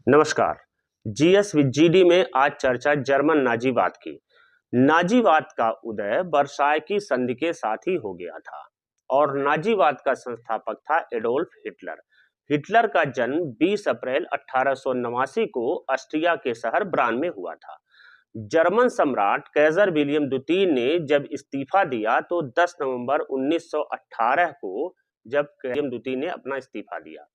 नमस्कार। GS with GD में आज चर्चा जर्मन नाजीवाद की। नाजीवाद का उदय वर्साय की संधि के साथ ही हो गया था और नाजीवाद का संस्थापक था एडोल्फ हिटलर। हिटलर का जन्म 20 अप्रैल 1889 को ऑस्ट्रिया के शहर ब्रान में हुआ था। जर्मन सम्राट कैसर विलियम द्वितीय ने जब इस्तीफा दिया तो 10 नवंबर 1918 को जब विलियम द्वितीय ने अपना इस्तीफा दिया।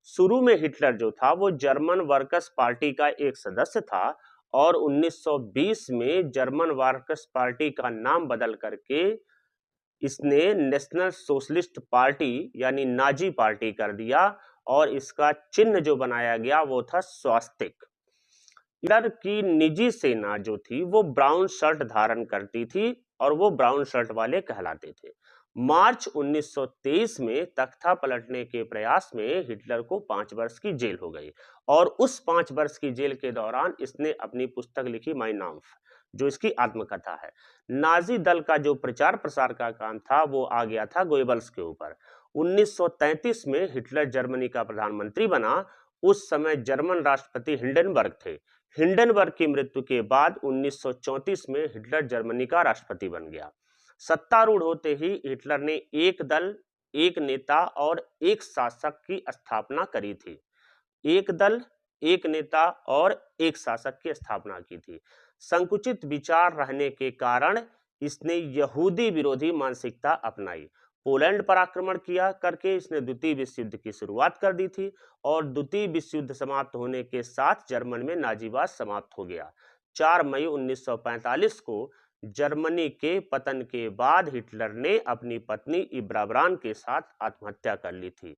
शुरू में हिटलर जो था वो जर्मन वर्कर्स पार्टी का एक सदस्य था और 1920 में जर्मन वर्कर्स पार्टी का नाम बदल करके इसने नेशनल सोशलिस्ट पार्टी यानी नाजी पार्टी कर दिया और इसका चिन्ह जो बनाया गया वो था स्वास्तिक। हिटलर की निजी सेना जो थी वो ब्राउन शर्ट धारण करती थी और वो ब्राउन शर्ट वाले कहलाते थे। मार्च 1923 में तख्ता पलटने के प्रयास में हिटलर को 5 वर्ष की जेल हो गई और उस 5 वर्ष की जेल के दौरान इसने अपनी पुस्तक लिखी माइन काम्फ, जो इसकी आत्मकथा है। नाजी दल का जो प्रचार प्रसार का काम था वो आ गया था गोएबल्स के ऊपर। 1933 में हिटलर जर्मनी का प्रधानमंत्री बना। उस समय जर्मन राष्ट्रपति हिंडनबर्ग थे। हिंडनबर्ग की मृत्यु के बाद 1934 में हिटलर जर्मनी का राष्ट्रपति बन गया। सत्तारूढ़ होते ही हिटलर ने एक दल, एक नेता और एक शासक की स्थापना करी थी। एक दल, एक नेता और एक शासक की स्थापना की थी। संकुचित विचार रहने के कारण इसने यहूदी विरोधी मानसिकता अपनाई। पोलैंड पर आक्रमण किया करके इसने द्वितीय विश्व युद्ध की शुरुआत कर दी थी और द्वितीय विश्व युद्ध समाप्त होने के साथ जर्मन में नाजीवाद समाप्त हो गया। 4 मई 1945 को जर्मनी के पतन के बाद हिटलर ने अपनी पत्नी इब्रा ब्रान के साथ आत्महत्या कर ली थी।